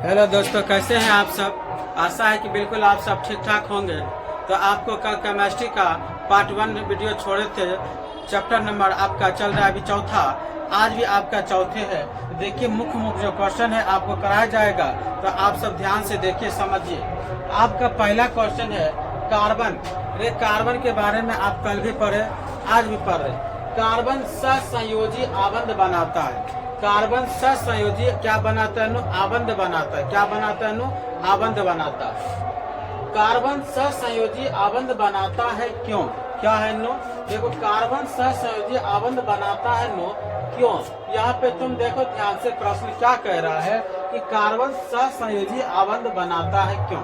Hello दोस्तों, कैसे हैं आप सब। आशा है कि बिल्कुल आप सब ठीक ठाक होंगे। तो आपको कल केमिस्ट्री का पार्ट 1 वीडियो छोड़े थे। चैप्टर नंबर आपका चल रहा है अभी चौथा। आज भी आपका चौथे है। देखिए मुख्य जो क्वेश्चन है आपको कराया जाएगा, तो आप सब ध्यान से देखिए, समझिए। आपका पहला क्वेश्चन है कार्बन। अरे कार्बन के बारे में आप कल भी पढ़े, आज भी पढ़ रहे। कार्बन सहसंयोजी आबंध बनाता है। कार्बन सहसंयोजी क्या बनाता है? आबंध बनाता है। क्या बनाता है? आबंध बनाता है। कार्बन सहसंयोजी आबंध बनाता है क्यों? क्या है देखो, कार्बन सहसंयोजी आबंध बनाता है क्यों? यहाँ पे तुम देखो ध्यान से, प्रश्न क्या कह रहा है कि कार्बन सहसंयोजी आबंध बनाता है क्यों।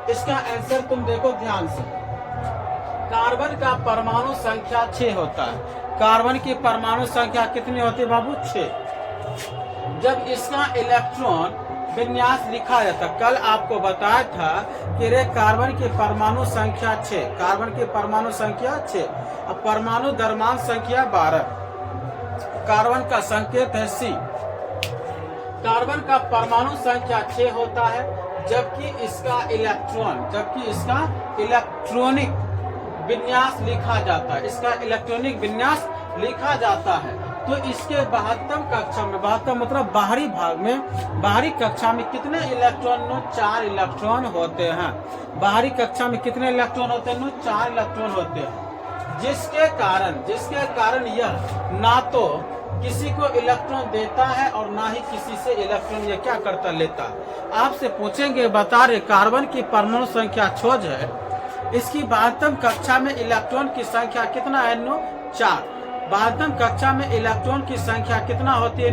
इसका आंसर तुम देखो ध्यान से। कार्बन का परमाणु संख्या 6 होता है। कार्बन की परमाणु संख्या कितनी होती है बाबू? 6। जब इसका इलेक्ट्रॉन विन्यास लिखा जाता, कल आपको बताया था कि रे कार्बन की परमाणु संख्या 6, कार्बन की परमाणु संख्या 6, अब परमाणु द्रव्यमान संख्या 12। कार्बन का संकेत है C। कार्बन का परमाणु संख्या 6 होता है, जबकि इसका इलेक्ट्रॉनिक विन्यास लिखा जाता है। इसका इलेक्ट्रॉनिक विन्यास लिखा जाता है। तो इसके 72 कक्षा में, 72 मतलब बाहरी भाग में, बाहरी कक्षा में कितने इलेक्ट्रॉन? 4 इलेक्ट्रॉन होते हैं। बाहरी कक्षा में कितने इलेक्ट्रॉन होते हैं? 4 इलेक्ट्रॉन होते हैं। जिसके कारण यह ना तो किसी को इलेक्ट्रॉन देता है और ना ही किसी से इलेक्ट्रॉन ये क्या करता, लेता है। आपसे पूछेंगे, बता रहे कार्बन की परमाणु संख्या 6 है, इसकी 72 कक्षा में इलेक्ट्रॉन की संख्या कितना है? 4। 72 कक्षा में इलेक्ट्रॉन की संख्या कितना होती है?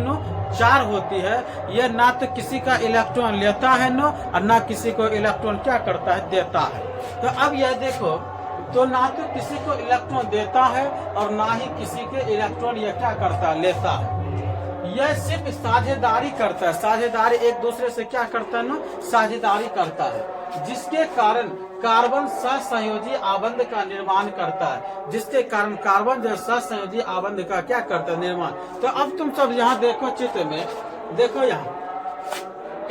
4 होती है। यह ना तो किसी का इलेक्ट्रॉन लेता है और ना किसी को इलेक्ट्रॉन क्या करता है, देता है। तो अब यह देखो, तो ना तो किसी को इलेक्ट्रॉन देता है और ना ही किसी के इलेक्ट्रॉन यह क्या करता है, लेता है। यह सिर्फ साझेदारी करता है। साझेदारी एक दूसरे से क्या करता है? साझेदारी करता है, जिसके कारण कार्बन सहसंयोजी आबंध का निर्माण करता है। जिसके कारण कार्बन जो सहसंयोजी आबंध का क्या करता है, निर्माण। तो अब तुम सब यहाँ देखो, चित्र में देखो, यहाँ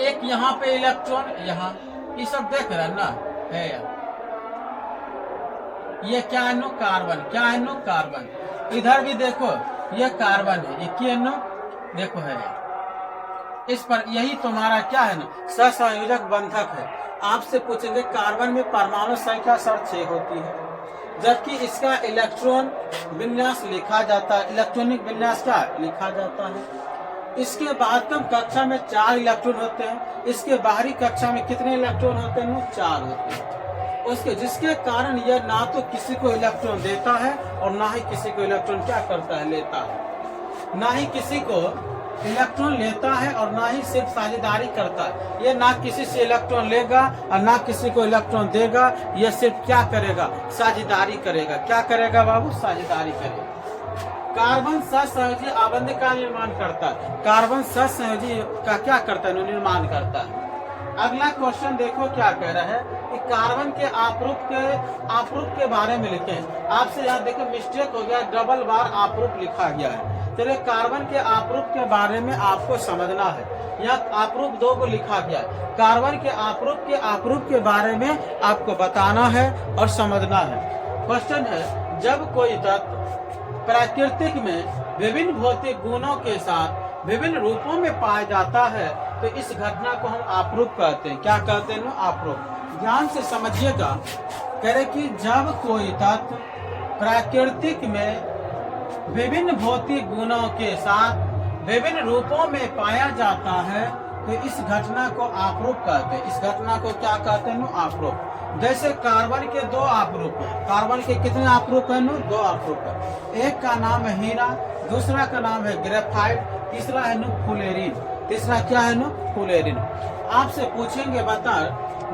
एक यहाँ पे इलेक्ट्रॉन, यहाँ ये सब देख रहे हैं ना, है यहाँ। ये क्या है? कार्बन। क्या है? कार्बन। इधर भी देखो, ये कार्बन है, ये क्या है? देखो है। इस पर यही तुम्हारा क्या है? सहसंयोजक बंधक है। आपसे पूछेंगे कार्बन में परमाणु संख्या 6 होती है, जबकि इसका इलेक्ट्रॉन विन्यास लिखा जाता है। इलेक्ट्रॉनिक विन्यास क्या लिखा जाता है? इसके 72 कक्षा में 4 इलेक्ट्रॉन होते हैं। इसके बाहरी कक्षा में कितने इलेक्ट्रॉन होते हैं? 4 होते हैं। उसके जिसके कारण यह ना तो किसी को इलेक्ट्रॉन देता है और ना ही किसी को इलेक्ट्रॉन क्या करता है, लेता है। ना ही किसी को इलेक्ट्रॉन लेता है और ना ही सिर्फ साझेदारी करता है। ये ना किसी से इलेक्ट्रॉन लेगा और ना किसी को इलेक्ट्रॉन देगा। ये सिर्फ क्या करेगा? साझेदारी करेगा। क्या करेगा बाबू? साझेदारी करेगा। कार्बन सहसंयोजी आबंध का निर्माण करता है। कार्बन सहसंयोजी का क्या करता है? निर्माण करता है। अगला क्वेश्चन देखो क्या कह रहा है कि कार्बन के आपरूप के बारे में लिखें। आपसे यहाँ देखो मिस्टेक हो गया, डबल बार आपरूप लिखा गया है। चलिए, कार्बन के आपरूप के बारे में आपको समझना है। यहाँ आपरूप 2 को लिखा गया है। कार्बन के आपरूप के बारे में आपको बताना है और समझना है। क्वेश्चन है, जब कोई तत्व प्राकृतिक में विभिन्न भौतिक गुणों के साथ विभिन्न रूपों में पाया जाता है, तो इस घटना को हम आपरूप कहते हैं। क्या कहते हैं? आपरूप। ध्यान से समझिएगा। कह रहे कि जब कोई तत्व प्राकृतिक में विभिन्न भौतिक गुणों के साथ विभिन्न रूपों में पाया जाता है, तो इस घटना को आपरूप कहते हैं। इस घटना को क्या कहते हैं? आपरूप। जैसे कार्बन के 2 आपरूप हैं। कार्बन के कितने आपरूप हैं? 2 आपरूप है। एक का नाम है हीरा, दूसरा का नाम है ग्रेफाइट, तीसरा है फुलेरिन। तीसरा क्या है? फुलेरिन। आपसे पूछेंगे, बता,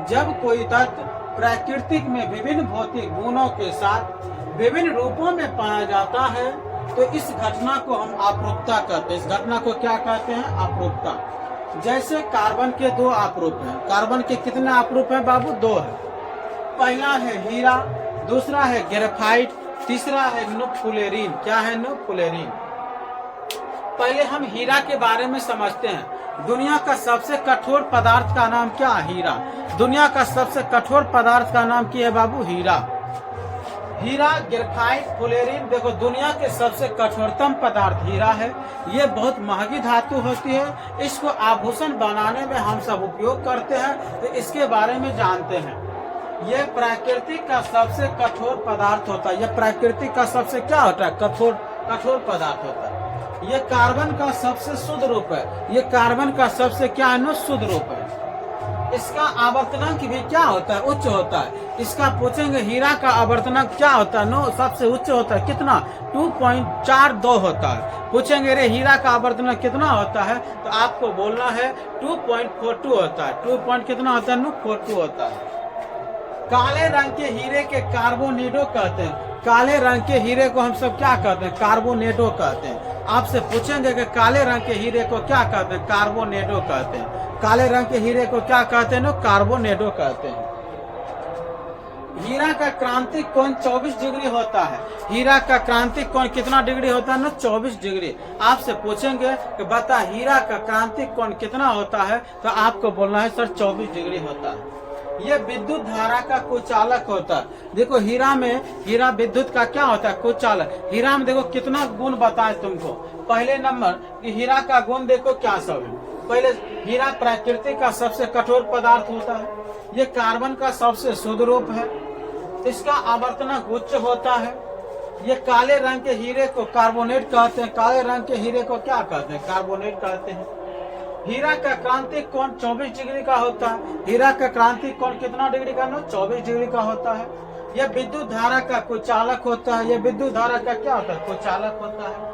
जब कोई तत्व प्राकृतिक में विभिन्न भौतिक गुणों के साथ विभिन्न रूपों में पाया जाता है, तो इस घटना को हम आपरूपता कहते हैं। इस घटना को क्या कहते हैं? आपरूपता। जैसे कार्बन के 2 आपरूप हैं। कार्बन के कितने आपरूप हैं बाबू? 2 है। पहला है हीरा, दूसरा है ग्रेफाइट, तीसरा है फुलेरिन। क्या है? फुलेरिन। पहले हम हीरा के बारे में समझते हैं। दुनिया का सबसे कठोर पदार्थ का नाम क्या है? हीरा। दुनिया का सबसे कठोर पदार्थ का नाम क्या है बाबू? हीरा। हीरा, ग्रेफाइट, फुलेरिन, देखो दुनिया के सबसे कठोरतम पदार्थ हीरा है। ये बहुत महंगी धातु होती है। इसको आभूषण बनाने में हम सब उपयोग करते हैं, तो इसके बारे में जानते हैं। ये प्राकृतिक का सबसे कठोर पदार्थ होता है। ये प्राकृतिक का सबसे क्या होता है? कठोर पदार्थ होता है। ये कार्बन का सबसे शुद्ध रूप है। ये कार्बन का सबसे क्या है? शुद्ध रूप है। इसका आवर्तनांक भी क्या होता है? उच्च होता है। इसका पूछेंगे हीरा का आवर्तनांक क्या होता है? सबसे उच्च होता है। कितना? 2.42 होता है। पूछेंगे रे हीरा का आवर्तनांक कितना होता है, तो आपको बोलना है 2.42 होता है। 2 कितना होता है? 42 होता है। काले रंग के हीरे के कार्बोनेडो कहते हैं। काले रंग के हीरे को हम सब क्या कहते हैं? कार्बोनेडो कहते हैं। आपसे पूछेंगे कि काले रंग के हीरे को क्या कहते हैं? कार्बोनेडो कहते हैं। काले रंग के हीरे को क्या कहते हैं? कार्बोनेडो कहते हैं। हीरा का क्रांतिक कोण 24 डिग्री होता है। हीरा का क्रांतिक कोण कितना डिग्री होता है? 24 डिग्री। आपसे पूछेंगे कि बता हीरा का क्रांतिक कोण कितना होता है, तो आपको बोलना है सर 24 डिग्री होता है। ये विद्युत धारा का कुचालक होता है। देखो हीरा विद्युत का क्या होता है? कुचालक। हीरा में देखो कितना गुण बताए तुमको। पहले नंबर कि हीरा का गुण देखो क्या सब है। पहले हीरा प्रकृति का सबसे कठोर पदार्थ होता है। ये कार्बन का सबसे शुद्ध रूप है। इसका आवर्तनांक उच्च होता है। ये काले रंग के हीरे को कार्बोनेट कहते हैं। काले रंग के हीरे को क्या कहते हैं? कार्बोनेट कहते हैं। हीरा का क्रांतिक कोण 24 डिग्री का होता है। हीरा का क्रांतिक कोण कितना डिग्री का? 24 डिग्री का होता है। यह विद्युत धारा का कुचालक होता है। यह विद्युत धारा का क्या होता है? कुचालक होता है।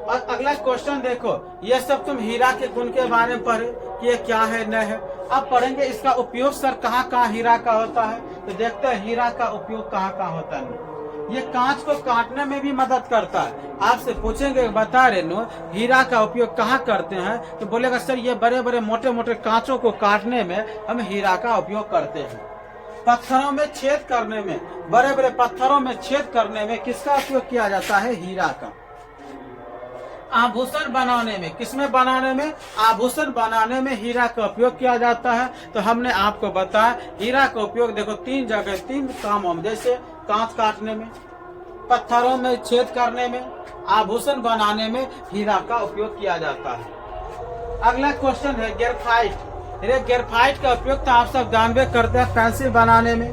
और अगला क्वेश्चन देखो, ये सब तुम हीरा के गुण के बारे में पढ़े कि ये क्या है न है। अब पढ़ेंगे इसका उपयोग सर कहाँ कहाँ हीरा का होता है, तो देखते हैं हीरा का उपयोग कहाँ कहाँ होता है। ये कांच को काटने में भी मदद करता है। आपसे पूछेंगे बता रहे नो हीरा का उपयोग कहाँ करते हैं, तो बोलेगा सर ये बड़े बड़े मोटे मोटे कांचों को काटने में हम हीरा का उपयोग करते हैं। पत्थरों में छेद करने में, बड़े बड़े पत्थरों में छेद करने में किसका उपयोग किया जाता है? हीरा का। आभूषण बनाने में, किसमें बनाने में? आभूषण बनाने में हीरा का उपयोग किया जाता है। तो हमने आपको बताया हीरा का उपयोग देखो 3 जगह 3 कामों में, जैसे कांच काटने में, पत्थरों में छेद करने में, आभूषण बनाने में हीरा का उपयोग किया जाता है। अगला क्वेश्चन है ग्रेफाइट। ग्रेफाइट का उपयोग तो आप सब जानबे करते हैं, पेंसिल बनाने में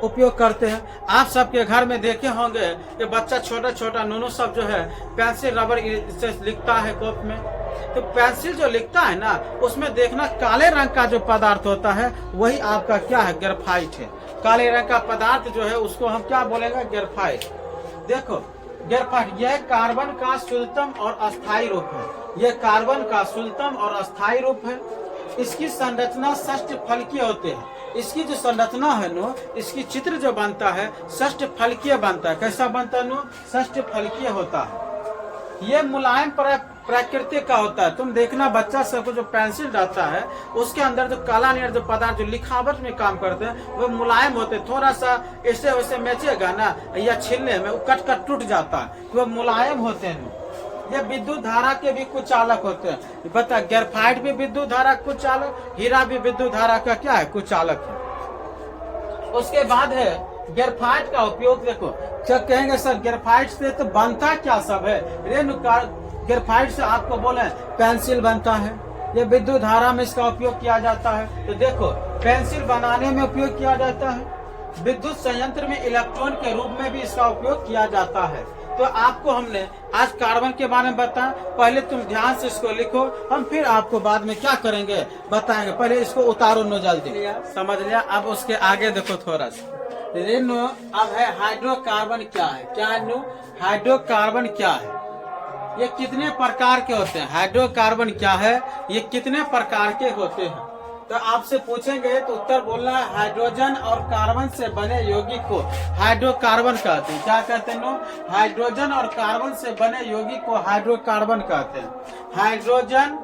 उपयोग करते हैं। आप सबके घर में देखे होंगे कि बच्चा छोटा छोटा नूनू सब जो है पेंसिल रबर से लिखता है कॉप में। तो पेंसिल जो लिखता है ना, उसमें देखना काले रंग का जो पदार्थ होता है वही आपका क्या है? ग्रेफाइट है। काले रंग का पदार्थ जो है उसको हम क्या बोलेंगे? ग्रेफाइट। देखो ग्रेफाइट यह कार्बन का शुद्धतम और अस्थायी रूप है। यह कार्बन का शुद्धतम और अस्थायी रूप है। इसकी संरचना षष्ठफलकीय होते हैं। इसकी जो संरचना है नो, इसकी चित्र जो बनता है षष्ठफलकीय बनता है। कैसा बनता है नो? षष्ठफलकीय होता है। ये मुलायम प्रकृति का होता है। तुम देखना बच्चा सबको जो पेंसिल रहता है उसके अंदर जो काला नीला जो पदार्थ जो लिखावट में काम करते हैं वो मुलायम होते हैं। थोड़ा सा ऐसे वैसे मैचेगा ना या छीलने में वो कट कट टूट जाता है, तो वो मुलायम होते हैं। ये विद्युत धारा के भी कुचालक होते हैं। बता ग्रेफाइट भी विद्युत धारा कुचालक, हीरा भी विद्युत धारा का क्या है? कुचालक है। उसके बाद है ग्रेफाइट का उपयोग। देखो जब कहेंगे सर ग्रेफाइट से तो बनता क्या सब है? ग्रेफाइट से आपको बोले पेंसिल बनता है। ये विद्युत धारा में इसका उपयोग किया जाता है। तो देखो पेंसिल बनाने में उपयोग किया जाता है। विद्युत संयंत्र में इलेक्ट्रॉन के रूप में भी इसका उपयोग किया जाता है। तो आपको हमने आज कार्बन के बारे में बताया। पहले तुम ध्यान से इसको लिखो, हम फिर आपको बाद में क्या करेंगे बताएंगे। पहले इसको उतारो नो जल्दी, समझ लिया। अब उसके आगे देखो थोड़ा सा रेनो। अब है हाइड्रोकार्बन क्या है? क्या है नो? हाइड्रोकार्बन क्या है? ये कितने प्रकार के होते हैं? हाइड्रोकार्बन क्या है? ये कितने प्रकार के होते हैं? तो आपसे पूछेंगे तो उत्तर बोलना है हाइड्रोजन और कार्बन से बने यौगिक को हाइड्रोकार्बन कहते हैं। क्या कहते हैं नो? हाइड्रोजन और कार्बन से बने यौगिक को हाइड्रोकार्बन कहते हैं। हाइड्रोजन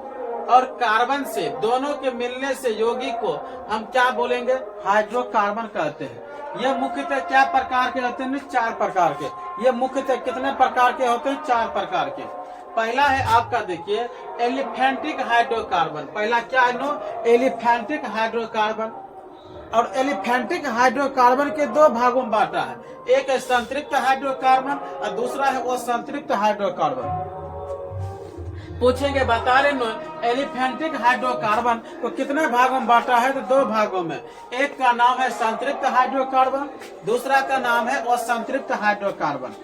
और कार्बन से दोनों के मिलने से यौगिक को हम क्या बोलेंगे? हाइड्रोकार्बन कहते हैं। ये मुख्यतः क्या प्रकार के होते हैं? 4 प्रकार के। ये मुख्यतः कितने प्रकार के होते हैं? 4 प्रकार के। पहला है आपका देखिए एलिफेंटिक हाइड्रोकार्बन। पहला क्या है नो, एलिफेंटिक हाइड्रोकार्बन। और एलिफेंटिक हाइड्रोकार्बन के दो भागों में बांटा है, एक है संतृप्त हाइड्रोकार्बन और दूसरा है असंतृप्त हाइड्रोकार्बन। पूछेंगे बता रहे नो एलिफेंटिक हाइड्रोकार्बन को कितने भागों में बांटा है, तो दो भागों में। एक का नाम है संतृप्त हाइड्रोकार्बन, दूसरा का नाम है असंतृप्त हाइड्रोकार्बन।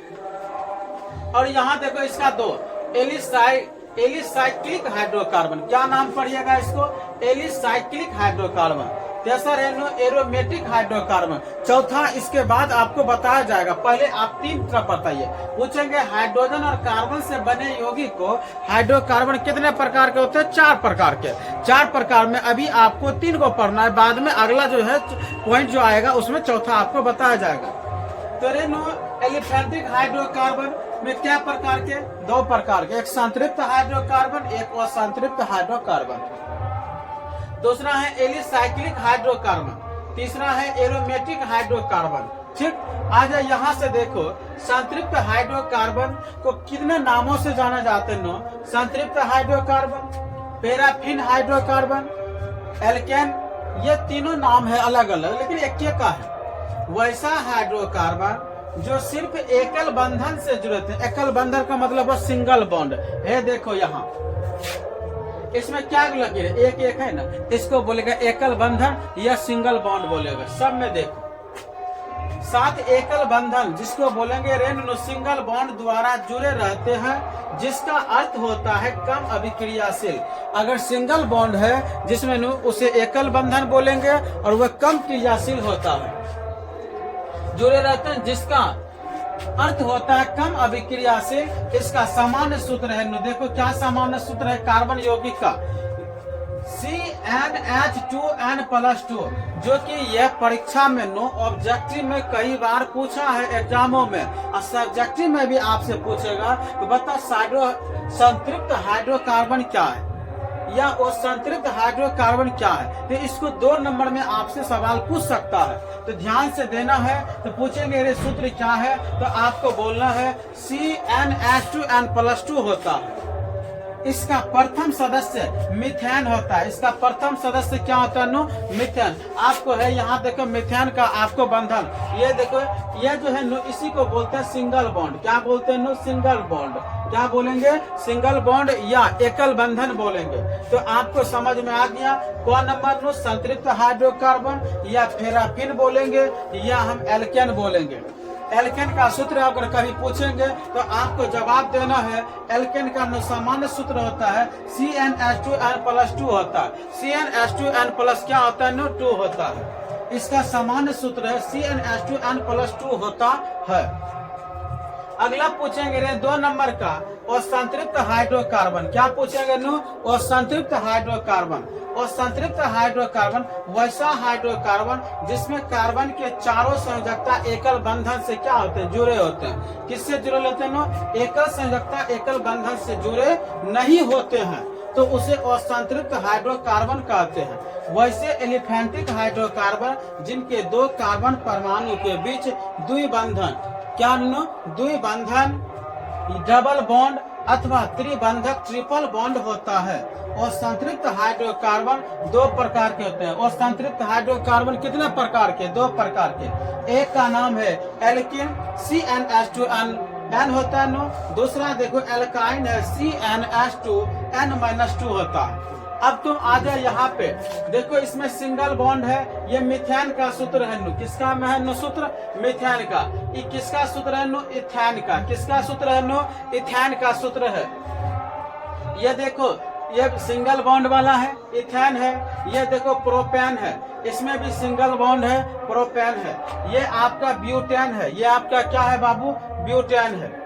और यहाँ देखो इसका दो एलिसाइक्लिक हाइड्रोकार्बन, क्या नाम पढ़िएगा इसको, एलिसाइक्लिक हाइड्रोकार्बन। तेसर है नो एरोमेटिक हाइड्रोकार्बन। चौथा इसके बाद आपको बताया जाएगा, पहले आप तीन तरफ बताइए। पूछेंगे हाइड्रोजन और कार्बन से बने यौगिक को हाइड्रोकार्बन कितने प्रकार के होते हैं, 4 प्रकार के। 4 प्रकार में अभी आपको 3 को पढ़ना है, बाद में अगला जो है पॉइंट जो आएगा उसमें चौथा आपको बताया जाएगा। तो रेनो एलिफेंटिक हाइड्रोकार्बन में क्या प्रकार के, 2 प्रकार के, एक संतृप्त हाइड्रोकार्बन, एक असंतृप्त हाइड्रोकार्बन। दूसरा है एलिसाइक्लिक हाइड्रोकार्बन, तीसरा है एरोमेटिक हाइड्रोकार्बन। ठीक, आज यहाँ से देखो संतृप्त हाइड्रोकार्बन को कितने नामों से जाना जाते हैं नो, संतृप्त हाइड्रोकार्बन, पैराफिन हाइड्रोकार्बन, एल्केन, ये तीनों नाम है अलग अलग, लेकिन एक का है। वैसा हाइड्रोकार्बन जो सिर्फ एकल बंधन से जुड़े थे, एकल बंधन का मतलब है सिंगल बॉन्ड है। देखो यहाँ इसमें क्या लगे, एक है ना, इसको बोलेगा एकल बंधन या सिंगल बॉन्ड बोलेगा। सब में देखो 7 एकल बंधन जिसको बोलेंगे रेन सिंगल बॉन्ड द्वारा जुड़े रहते हैं, जिसका अर्थ होता है कम अभिक्रियाशील। अगर सिंगल बॉन्ड है जिसमें उसे एकल बंधन बोलेंगे और वह कम क्रियाशील होता है, जुड़े रहते हैं, जिसका अर्थ होता है कम अभिक्रियाशील। इसका सामान्य सूत्र है, देखो क्या सामान्य सूत्र है कार्बन यौगिक का, CnH2n+2, जो कि यह परीक्षा में ऑब्जेक्टिव में कई बार पूछा है एग्जामों में, और सब्जेक्टिव में भी आपसे पूछेगा तो बता संतृप्त हाइड्रोकार्बन क्या है या असंतृप्त हाइड्रोकार्बन क्या है। तो इसको 2 नंबर में आपसे सवाल पूछ सकता है, तो ध्यान से देना है। तो पूछेंगे ये सूत्र क्या है, तो आपको बोलना है CnH2n+2 होता है। इसका प्रथम सदस्य मीथेन होता है। इसका प्रथम सदस्य क्या होता है नो, मीथेन। आपको है यहाँ देखो मीथेन का आपको बंधन, ये देखो ये जो है नो, इसी को बोलते हैं सिंगल बॉन्ड। क्या बोलते हैं नो, सिंगल बॉन्ड। क्या बोलेंगे, सिंगल बॉन्ड या एकल बंधन बोलेंगे। तो आपको समझ में आ गया कौन नंबर नो, संतृप्त हाइड्रोकार्बन या पैराफिन बोलेंगे या हम एल्केन बोलेंगे। एल्केन का सूत्र अगर कभी पूछेंगे तो आपको जवाब देना है, एल्केन का सामान्य सूत्र होता है CnH2n+2 होता है। CnH2n+ क्या होता है नो, 2 होता है। इसका सामान्य सूत्र है CnH2n+2 होता है। अगला पूछेंगे रे 2 नंबर का असंतृप्त हाइड्रोकार्बन। क्या पूछेंगे नो, असंतृप्त हाइड्रोकार्बन। असंतृप्त हाइड्रोकार्बन वैसा हाइड्रोकार्बन जिसमें कार्बन के चारों संयोजकता एकल बंधन से क्या होते हैं, जुड़े होते हैं। किससे जुड़े होते हैं नो, एकल संयोजकता एकल बंधन से जुड़े नहीं होते हैं, तो उसे असंतृप्त हाइड्रोकार्बन कहते हैं। वैसे एलिफेंटिक हाइड्रोकार्बन जिनके 2 कार्बन परमाणु के बीच द्विबंधन, क्या नो, द्विबंधन, डबल बॉन्ड अथवा त्रिबंधक ट्रिपल बॉन्ड होता है। और संतृप्त हाइड्रोकार्बन 2 प्रकार के होते हैं। और संतृप्त हाइड्रोकार्बन कितने प्रकार के, 2 प्रकार के। एक का नाम है एल्किन, CnH2n होता है नो। दूसरा देखो एल्काइन है, CnH2n-2 होता है। अब तुम आ जाओ यहाँ पे, देखो इसमें सिंगल बॉन्ड है, ये मीथेन का सूत्र है नो। किसका है नो सूत्र, मीथेन का। ये किसका सूत्र है नो, इथेन का। किसका सूत्र है नो, इथेन का सूत्र है। ये देखो ये सिंगल बॉन्ड वाला है, इथेन है। ये देखो प्रोपेन है, इसमें भी सिंगल बॉन्ड है, प्रोपेन है। ये आपका ब्यूटेन है, ये आपका क्या है बाबू, ब्यूटेन है।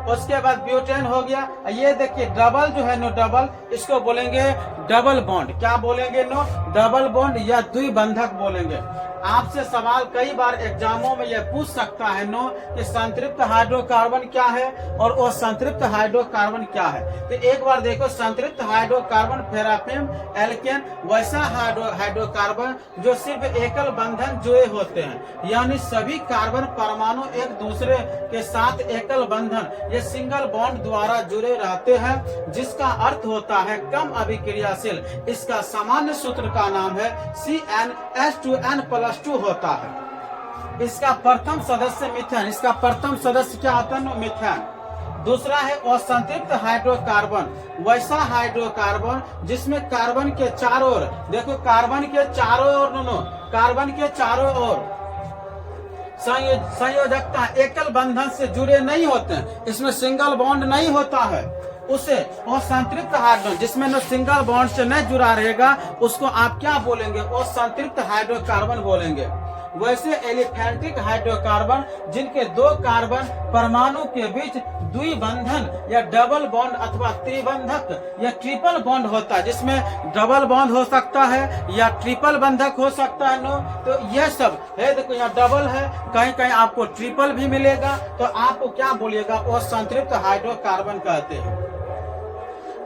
उसके बाद ब्यूटेन हो गया। ये देखिए डबल जो है नो, डबल इसको बोलेंगे डबल बॉन्ड, क्या बोलेंगे नो, डबल बॉन्ड या द्विबंधक बोलेंगे। आपसे सवाल कई बार एग्जामों में यह पूछ सकता है नो कि संतृप्त हाइड्रोकार्बन क्या है और असंतृप्त हाइड्रोकार्बन क्या है। तो एक बार देखो, संतृप्त हाइड्रोकार्बन पैराफिन, एल्केन वैसा हाइड्रोकार्बन जो सिर्फ एकल बंधन जुड़े होते हैं, यानी सभी कार्बन परमाणु एक दूसरे के साथ एकल बंधन या सिंगल बॉन्ड द्वारा जुड़े रहते हैं, जिसका अर्थ होता है कम अभिक्रियाशील। इसका सामान्य सूत्र का नाम है CnH2n+2 होता है। इसका प्रथम सदस्य मीथेन, इसका प्रथम सदस्य क्या होता है, मीथेन। दूसरा है असंतृप्त हाइड्रोकार्बन, वैसा हाइड्रोकार्बन जिसमें कार्बन के चारों ओर, देखो कार्बन के चारों ओर, कार्बन के चारों ओर संयोजकता एकल बंधन से जुड़े नहीं होते हैं, इसमें सिंगल बॉन्ड नहीं होता है। उसे असंतृप्त हाइड्रोजन जिसमें न सिंगल बॉन्ड से नहीं जुड़ा रहेगा, उसको आप क्या बोलेंगे, असंतृप्त हाइड्रोकार्बन बोलेंगे। वैसे एलिफेंटिक हाइड्रोकार्बन जिनके दो कार्बन परमाणु के बीच द्विबंधन या डबल बॉन्ड अथवा त्रिबंधक या ट्रिपल बॉन्ड होता है, जिसमें डबल बॉन्ड हो सकता है या ट्रिपल बंधक हो सकता है नो, तो यह सब है। देखो यहाँ डबल है, कहीं कहीं आपको ट्रिपल भी मिलेगा, तो आपको क्या बोलिएगा, असंतृप्त हाइड्रोकार्बन कहते हैं।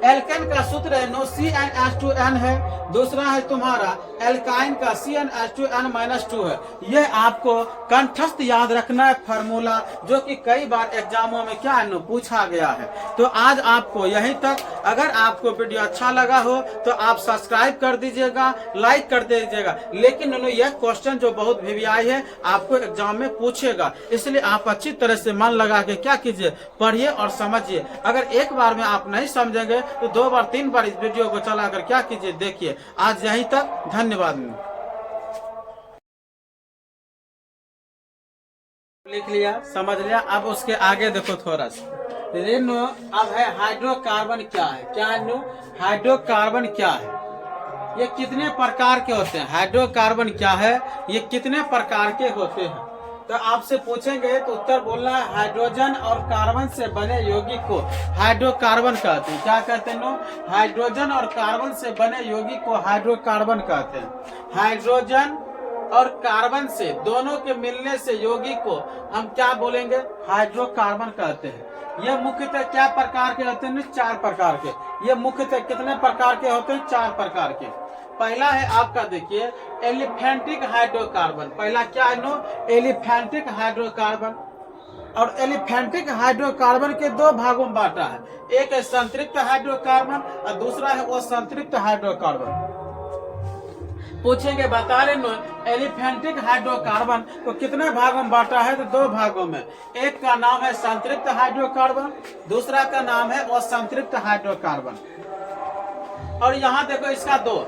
एल्केन का सूत्र है नो CnH2n है। दूसरा है तुम्हारा एल्काइन का CnH2n-2 है। यह आपको कंठस्थ याद रखना है फार्मूला, जो कि कई बार एग्जामों में क्या है नो पूछा गया है। तो आज आपको यहीं तक। अगर आपको वीडियो अच्छा लगा हो तो आप सब्सक्राइब कर दीजिएगा, लाइक कर दीजिएगा। लेकिन यह क्वेश्चन जो बहुत वीवीआई है, आपको एग्जाम में पूछेगा, इसलिए आप अच्छी तरह से मन लगा के क्या कीजिए, पढ़िए और समझिए। अगर एक बार में आप नहीं समझेंगे तो 2 बार 3 बार इस वीडियो को चलाकर क्या कीजिए, देखिए। आज यहीं तक, धन्यवाद। लिख लिया, समझ लिया। अब उसके आगे देखो थोड़ा सा रेनो। अब है हाइड्रोकार्बन क्या है, क्या है नो, हाइड्रोकार्बन क्या है, ये कितने प्रकार के होते हैं, हाइड्रोकार्बन क्या है, ये कितने प्रकार के होते हैं। तो आपसे पूछेंगे तो उत्तर बोलना है, हाइड्रोजन और कार्बन से बने यौगिक को हाइड्रोकार्बन कहते हैं। क्या कहते हैं नो, हाइड्रोजन और कार्बन से बने यौगिक को हाइड्रोकार्बन कहते हैं। हाइड्रोजन और कार्बन से दोनों के मिलने से यौगिक को हम क्या बोलेंगे, हाइड्रोकार्बन कहते हैं। ये मुख्यतः क्या प्रकार के होते हैं, 4 प्रकार के। ये मुख्यतः कितने प्रकार के होते हैं, 4 प्रकार के। पहला है आपका देखिए एलिफेंटिक हाइड्रोकार्बन। पहला क्या है नो, एलिफेंटिक हाइड्रोकार्बन। और एलिफेंटिक हाइड्रोकार्बन के 2 भागों में बांटा है, एक है संतृप्त हाइड्रोकार्बन और दूसरा है असंतृप्त हाइड्रोकार्बन। पूछेंगे बता रहे नो, एलिफेंटिक हाइड्रोकार्बन को कितने भागों में बांटा है, तो 2 भागों में। एक का नाम है संतृप्त हाइड्रोकार्बन, दूसरा का नाम है असंतृप्त हाइड्रोकार्बन। और यहाँ देखो इसका 2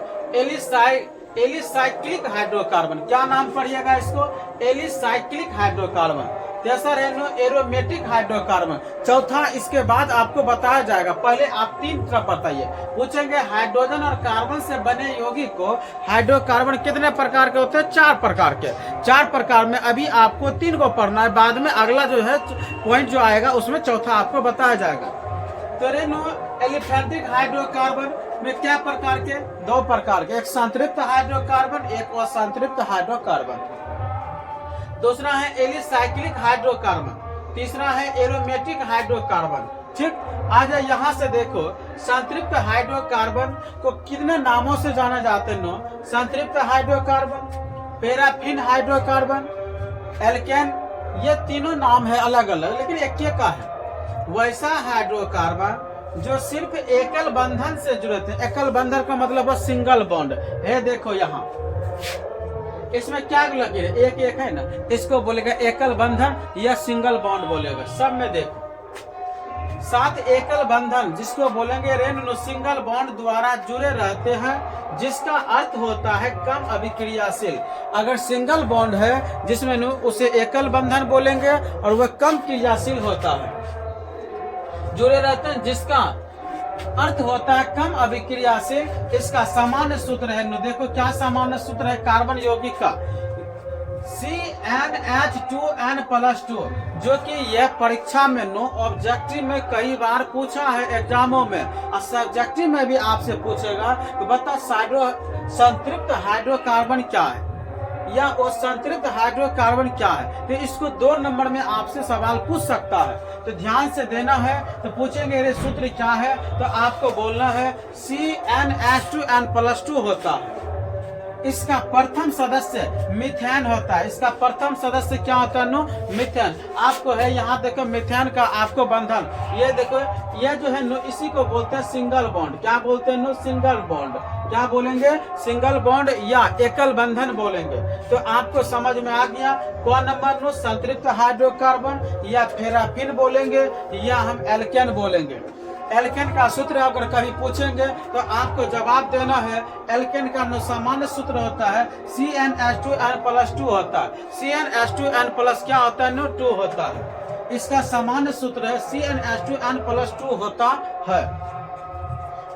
एलिसाइक्लिक हाइड्रोकार्बन, क्या नाम पढ़िएगा इसको, एलिसाइक्लिक हाइड्रोकार्बन। तीसरा है नो एरोमेटिक हाइड्रोकार्बन। चौथा इसके बाद आपको बताया जाएगा, पहले आप 3 तरफ बताइए। पूछेंगे हाइड्रोजन और कार्बन से बने यौगिक को हाइड्रोकार्बन कितने प्रकार के होते हैं, 4 प्रकार के। 4 प्रकार में अभी आपको 3 को पढ़ना है, बाद में अगला जो है पॉइंट जो आएगा उसमें चौथा आपको बताया जाएगा। तो रेनो एलिफेंटिक हाइड्रोकार्बन में क्या प्रकार के, 2 प्रकार के, एक संतृप्त हाइड्रोकार्बन, एक असंतृप्त हाइड्रोकार्बन। दूसरा है एलिसाइक्लिक हाइड्रोकार्बन, तीसरा है एरोमेटिक हाइड्रोकार्बन। ठीक, आज यहाँ से देखो संतृप्त हाइड्रोकार्बन को कितने नामों से जाना जाते हैं नो, संतृप्त हाइड्रोकार्बन, पैराफिन हाइड्रोकार्बन, एल्केन, ये तीनों नाम है अलग अलग, लेकिन एक का है। वैसा हाइड्रोकार्बन जो सिर्फ एकल बंधन से जुड़े थे, एकल बंधन का मतलब है सिंगल बॉन्ड है। देखो यहाँ इसमें क्या लगे, एक है ना, इसको बोलेगा एकल बंधन या सिंगल बॉन्ड बोलेगा। सब में देखो 7 एकल बंधन जिसको बोलेंगे रेनो सिंगल बॉन्ड द्वारा जुड़े रहते हैं, जिसका अर्थ होता है कम अभिक्रियाशील। अगर सिंगल बॉन्ड है जिसमें उसे एकल बंधन बोलेंगे और वह कम क्रियाशील होता है, जुड़े रहते हैं, जिसका अर्थ होता है कम अभिक्रियाशील। इसका सामान्य सूत्र है, देखो क्या सामान्य सूत्र है कार्बन यौगिक का, CnH2n+2, जो कि यह परीक्षा में नो ऑब्जेक्टिव में कई बार पूछा है एग्जामों में, और सब्जेक्टिव में भी आपसे पूछेगा कि बता संतृप्त हाइड्रोकार्बन क्या है या असंतृप्त हाइड्रोकार्बन क्या है। तो इसको 2 नंबर में आपसे सवाल पूछ सकता है, तो ध्यान से देना है। तो पूछेंगे ये सूत्र क्या है, तो आपको बोलना है CnH2n+2 होता है। इसका प्रथम सदस्य मीथेन होता है। इसका प्रथम सदस्य क्या होता है नो, मीथेन। आपको है यहाँ देखो मीथेन का आपको बंधन, ये देखो ये जो है नो, इसी को बोलते हैं सिंगल बॉन्ड। क्या बोलते हैं नो, सिंगल बॉन्ड। क्या बोलेंगे, सिंगल बॉन्ड या एकल बंधन बोलेंगे। तो आपको समझ में आ गया कौन नंबर नो, संतृप्त हाइड्रोकार्बन या फेराफिन बोलेंगे या हम एल्केन बोलेंगे। एल्केन का सूत्र अगर कभी पूछेंगे तो आपको जवाब देना है, एल्केन का सामान्य सूत्र होता है CnH2n+2 होता है। CnH2n+ क्या होता है नो, 2 होता है। इसका सामान्य सूत्र है CnH2n+2 होता है।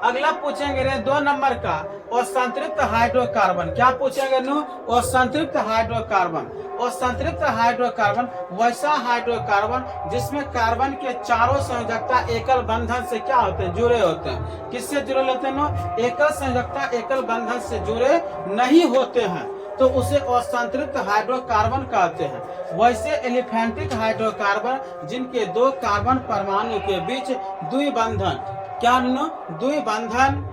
अगला पूछेंगे रे 2 नंबर का असंतृप्त हाइड्रोकार्बन। क्या पूछेंगे नो, असंतृप्त हाइड्रोकार्बन। असंतृप्त हाइड्रोकार्बन वैसा हाइड्रोकार्बन जिसमें कार्बन के चारों संयोजकता एकल बंधन से क्या होते हैं, जुड़े होते हैं। किससे जुड़े होते हैं नो, एकल संयोजकता एकल बंधन से जुड़े नहीं होते हैं, तो उसे असंतृप्त हाइड्रोकार्बन कहते हैं। वैसे एलिफेंटिक हाइड्रोकार्बन जिनके 2 कार्बन परमाणु के बीच द्विबंधन, क्या नो, द्विबंधन,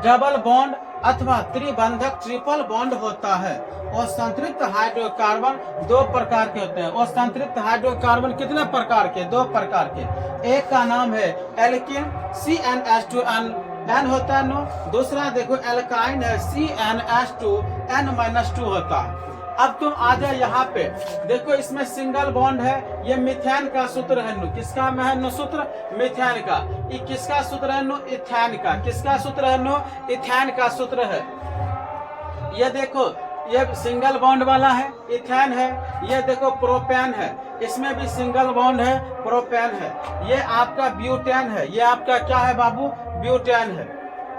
डबल बॉन्ड अथवा त्रिबंधक ट्रिपल बॉन्ड होता है। असंतृप्त हाइड्रोकार्बन 2 प्रकार के होते हैं। असंतृप्त हाइड्रोकार्बन कितने प्रकार के, 2 प्रकार के। एक का नाम है एल्कीन, CnH2n होता है नो। दूसरा देखो एल्काइन है, CnH2n-2 होता है। अब तुम आ जाओ यहाँ पे, देखो इसमें सिंगल बॉन्ड है, ये मीथेन का सूत्र है नो। किसका में है नो सूत्र, मीथेन का। ये किसका सूत्र है नो, इथेन का। किसका सूत्र है नो, इथेन का सूत्र है। ये देखो ये सिंगल बॉन्ड वाला है, इथेन है। ये देखो प्रोपेन है, इसमें भी सिंगल बॉन्ड है, प्रोपेन है। ये आपका ब्यूटेन है, ये आपका क्या है बाबू, ब्यूटेन है।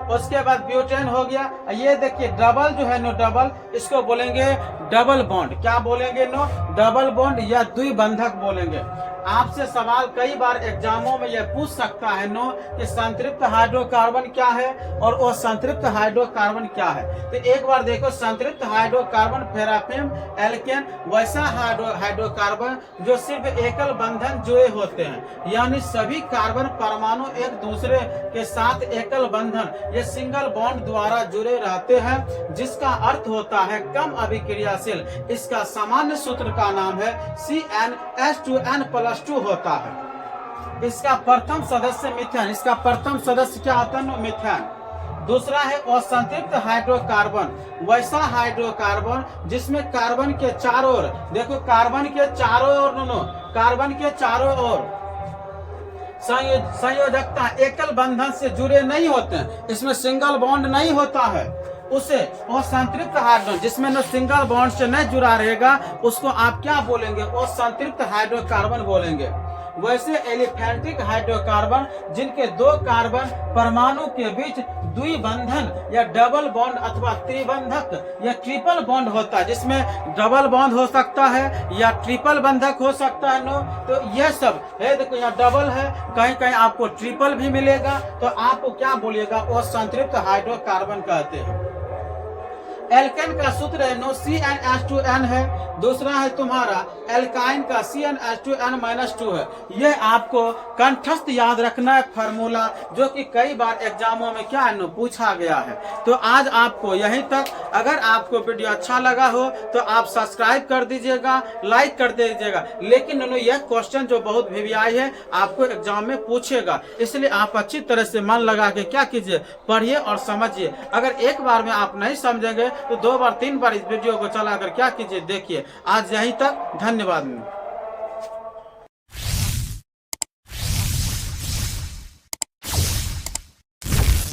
उसके बाद ब्यूटेन हो गया। ये देखिए डबल जो है नो, डबल, इसको बोलेंगे डबल बॉन्ड। क्या बोलेंगे नो, डबल बॉन्ड या द्विबंधक बोलेंगे। आपसे सवाल कई बार एग्जामों में यह पूछ सकता है नो कि संतृप्त हाइड्रोकार्बन क्या है और असंतृप्त हाइड्रोकार्बन क्या है। तो एक बार देखो, संतृप्त हाइड्रोकार्बन फेराफिन, एल्केन वैसा हाइड्रोकार्बन जो सिर्फ एकल बंधन जुड़े होते हैं, यानी सभी कार्बन परमाणु एक दूसरे के साथ एकल बंधन ये सिंगल बॉन्ड द्वारा जुड़े रहते हैं, जिसका अर्थ होता है कम अभिक्रियाशील। इसका सामान्य सूत्र का नाम है CnH2n+2 होता है। इसका प्रथम सदस्य मीथेन। इसका प्रथम सदस्य क्या होता है, मीथेन। दूसरा है असंतृप्त हाइड्रोकार्बन, वैसा हाइड्रोकार्बन जिसमें कार्बन के चारों ओर, देखो कार्बन के चारों ओर कार्बन के चारों ओर संयोजकता एकल बंधन से जुड़े नहीं होते हैं, इसमें सिंगल बॉन्ड नहीं होता है। उसे असंतृप्त हाइड्रोजन जिसमें न सिंगल बॉन्ड से नहीं जुड़ा रहेगा, उसको आप क्या बोलेंगे, असंतृप्त हाइड्रोकार्बन बोलेंगे। वैसे एलिफेंटिक हाइड्रोकार्बन जिनके 2 कार्बन परमाणु के बीच द्विबंधन या डबल बॉन्ड अथवा त्रिबंधक या ट्रिपल बॉन्ड होता है, जिसमें डबल बॉन्ड हो सकता है या ट्रिपल बंधक हो सकता है नो। तो यह सब है, देखो यहाँ डबल है, कहीं कहीं आपको ट्रिपल भी मिलेगा, तो आपको क्या बोलिएगा, असंतृप्त हाइड्रोकार्बन कहते हैं। एल्केन का सूत्र है नो, CnH2n है। दूसरा है तुम्हारा एल्काइन का CnH2n-2 है। ये आपको कंठस्थ याद रखना है फार्मूला, जो कि कई बार एग्जामों में क्या है नो पूछा गया है। तो आज आपको यहीं तक। अगर आपको वीडियो अच्छा लगा हो तो आप सब्सक्राइब कर दीजिएगा, लाइक कर दीजिएगा। लेकिन यह क्वेश्चन जो बहुत वीवीआई है, आपको एग्जाम में पूछेगा, इसलिए आप अच्छी तरह से मन लगा के क्या कीजिए, पढ़िए और समझिए। अगर एक बार में आप नहीं समझेंगे तो 2 बार 3 बार इस वीडियो को चलाकर क्या कीजिए, देखिए। आज यहीं तक, धन्यवाद।